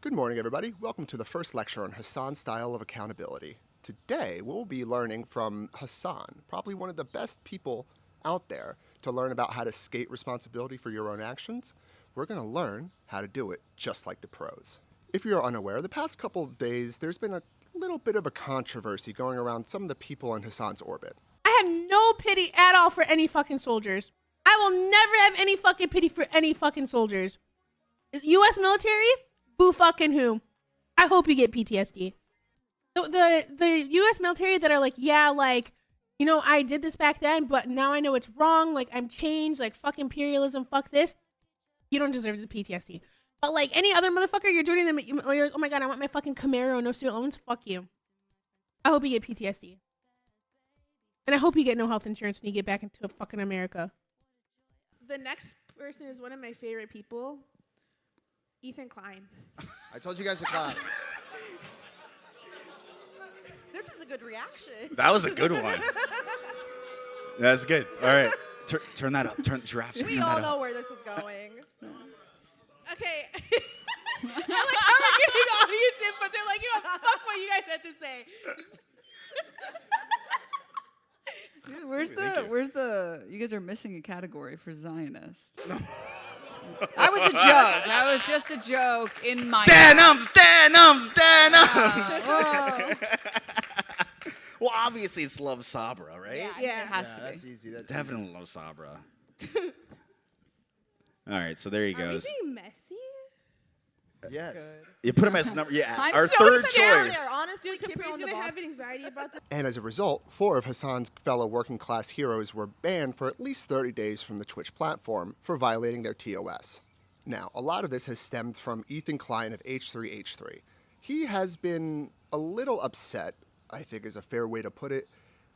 Good morning, everybody. Welcome to the first lecture on Hasan's style of accountability. Today, we'll be learning from Hasan, probably one of the best people out there to learn about how to skate responsibility for your own actions. We're going to learn how to do it just like the pros. If you're unaware, the past couple of days, there's been a little bit of a controversy going around some of the people in Hasan's orbit. I have no pity at all for any fucking soldiers. I will never have any fucking pity for any fucking soldiers. U.S. military? Boo fucking who? I hope you get PTSD. The U.S. military that are like, yeah, like, you know, I did this back then, but now I know it's wrong. Like, I'm changed. Like, fuck imperialism. Fuck this. You don't deserve the PTSD. But like any other motherfucker, you're joining them. You're like, oh my god, I want my fucking Camaro, no student loans. Fuck you. I hope you get PTSD. And I hope you get no health insurance when you get back into fucking America. The next person is one of my favorite people. Klein. I told you guys to clap. This is a good reaction. That was a good one. That's good. All right. Turn that up. Turn giraffes. We all know where this is going. Okay. I'm like, I'm getting audience in, but they're like, you know, fuck what you guys had to say. Dude, where's the, you guys are missing a category for Zionist. That was a joke. That was just a joke in my Denums. Whoa. Well, obviously it's Love Sabra, right? Yeah. It has to be. That's easy. That's Definitely Love Sabra. All right, so there he goes. Are we being messy? Yes. You put him as number. Yeah, I'm our so third scared. choice. They're honestly Dude, keeping Capri's on the gonna ball. have anxiety about this. And as a result, 4 of Hasan's fellow working class heroes were banned for at least 30 days from the Twitch platform for violating their TOS. Now, a lot of this has stemmed from Klein of H3H3. He has been a little upset, I think is a fair way to put it,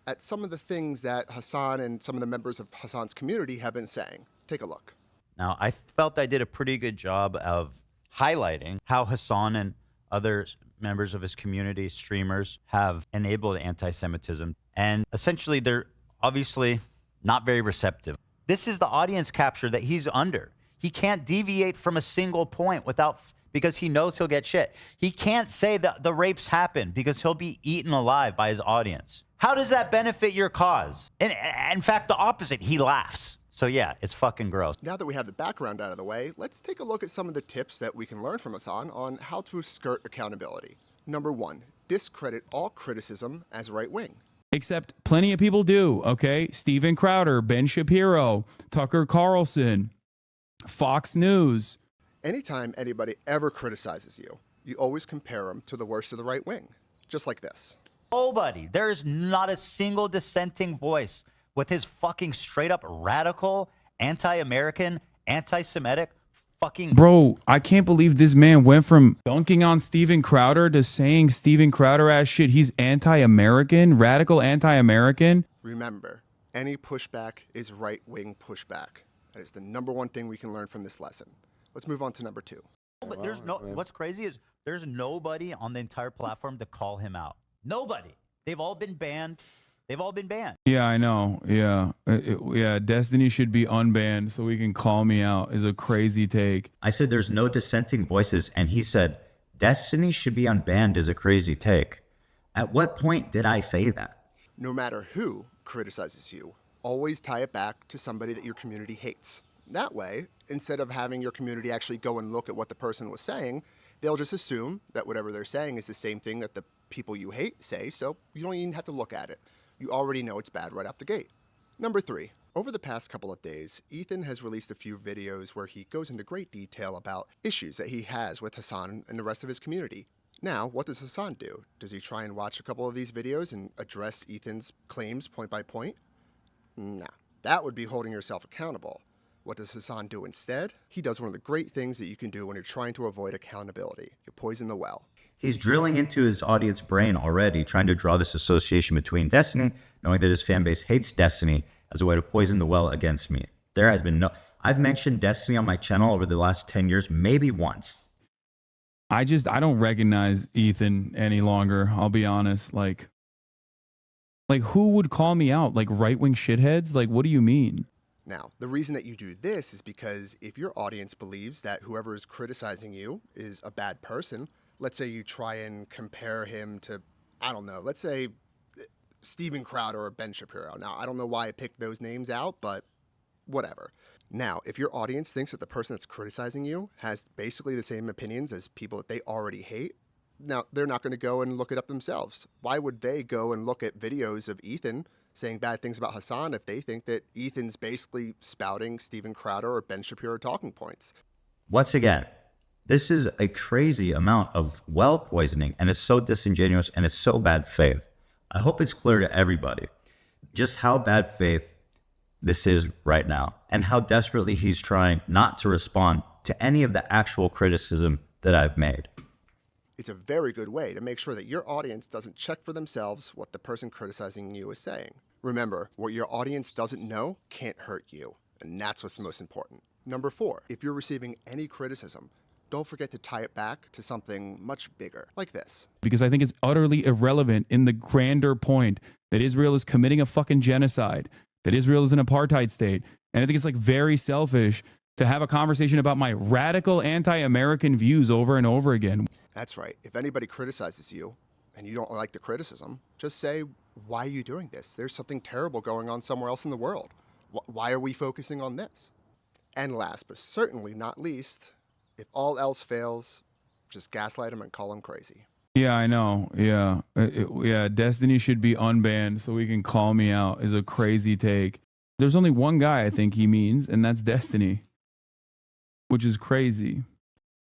at some of the things that Hasan and some of the members of Hasan's community have been saying. Take a look. Now, I felt I did a pretty good job of highlighting how Hasan and other members of his community, streamers, have enabled anti-Semitism. And essentially, they're obviously not very receptive. This is the audience capture that he's under. He can't deviate from a single point because he knows he'll get shit. He can't say that the rapes happened because he'll be eaten alive by his audience. How does that benefit your cause? And in fact, the opposite, he laughs. So yeah, it's fucking gross. Now that we have the background out of the way, let's take a look at some of the tips that we can learn from Hasan on how to skirt accountability. Number 1, discredit all criticism as right-wing. Except plenty of people do, okay? Steven Crowder, Ben Shapiro, Tucker Carlson, Fox News. Anytime anybody ever criticizes you, you always compare them to the worst of the right wing. Just like this. Nobody. There is not a single dissenting voice with his fucking straight up radical, anti-American, anti-Semitic fucking... Bro, I can't believe this man went from dunking on Steven Crowder to saying Steven Crowder ass shit. He's anti-American, radical anti-American. Remember, any pushback is right-wing pushback. That is the number 1 thing we can learn from this lesson. Let's move on to number 2. But there's no... What's crazy is there's nobody on the entire platform to call him out. Nobody. They've all been banned. They've all been banned. Yeah, I know. Yeah. Yeah, Destiny should be unbanned so he can call me out is a crazy take. I said there's no dissenting voices, and he said Destiny should be unbanned is a crazy take. At what point did I say that? No matter who criticizes you, always tie it back to somebody that your community hates. That way, instead of having your community actually go and look at what the person was saying, they'll just assume that whatever they're saying is the same thing that the people you hate say, so you don't even have to look at it. You already know it's bad right off the gate. Number 3, over the past couple of days, Ethan has released a few videos where he goes into great detail about issues that he has with Hasan and the rest of his community. Now, what does Hasan do? Does he try and watch a couple of these videos and address Ethan's claims point by point? Nah, that would be holding yourself accountable. What does Hasan do instead? He does one of the great things that you can do when you're trying to avoid accountability. You poison the well. He's drilling into his audience brain already, trying to draw this association between Destiny, knowing that his fan base hates Destiny, as a way to poison the well against me. There has been no... I've mentioned Destiny on my channel over the last 10 years, maybe once. I don't recognize Ethan any longer. I'll be honest. Like who would call me out? Like right-wing shitheads? Like, what do you mean? Now, the reason that you do this is because if your audience believes that whoever is criticizing you is a bad person, let's say you try and compare him to, I don't know, let's say Steven Crowder or Ben Shapiro. Now, I don't know why I picked those names out, but whatever. Now, if your audience thinks that the person that's criticizing you has basically the same opinions as people that they already hate, now they're not going to go and look it up themselves. Why would they go and look at videos of Ethan saying bad things about Hasan if they think that Ethan's basically spouting Steven Crowder or Ben Shapiro talking points? Once again, this is a crazy amount of well poisoning, and it's so disingenuous and it's so bad faith. I hope it's clear to everybody just how bad faith this is right now and how desperately he's trying not to respond to any of the actual criticism that I've made. It's a very good way to make sure that your audience doesn't check for themselves what the person criticizing you is saying. Remember, what your audience doesn't know can't hurt you, and that's what's most important. Number 4, if you're receiving any criticism, don't forget to tie it back to something much bigger, like this. Because I think it's utterly irrelevant in the grander point that Israel is committing a fucking genocide, that Israel is an apartheid state. And I think it's like very selfish to have a conversation about my radical anti-American views over and over again. That's right. If anybody criticizes you and you don't like the criticism, just say, why are you doing this? There's something terrible going on somewhere else in the world. Why are we focusing on this? And last but certainly not least, if all else fails, just gaslight him and call him crazy. Yeah, I know. Yeah. Yeah, Destiny should be unbanned so he can call me out is a crazy take. There's only one guy I think he means, and that's Destiny, which is crazy.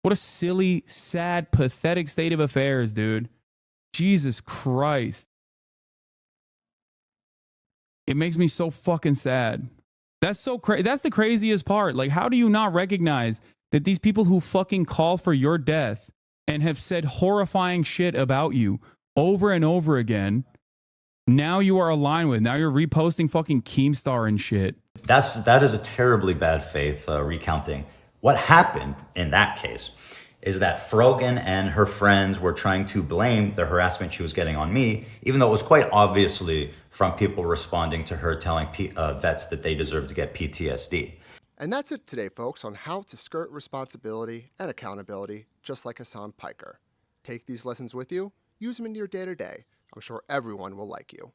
What a silly, sad, pathetic state of affairs, dude. Jesus Christ. It makes me so fucking sad. That's so crazy. That's the craziest part. Like, how do you not recognize that these people who fucking call for your death and have said horrifying shit about you over and over again, now you are aligned with, now you're reposting fucking Keemstar and shit. That is a terribly bad faith recounting. What happened in that case is that Frogan and her friends were trying to blame the harassment she was getting on me, even though it was quite obviously from people responding to her telling vets that they deserve to get PTSD. And that's it today, folks, on how to skirt responsibility and accountability, just like Hasan Piker. Take these lessons with you, use them in your day-to-day. I'm sure everyone will like you.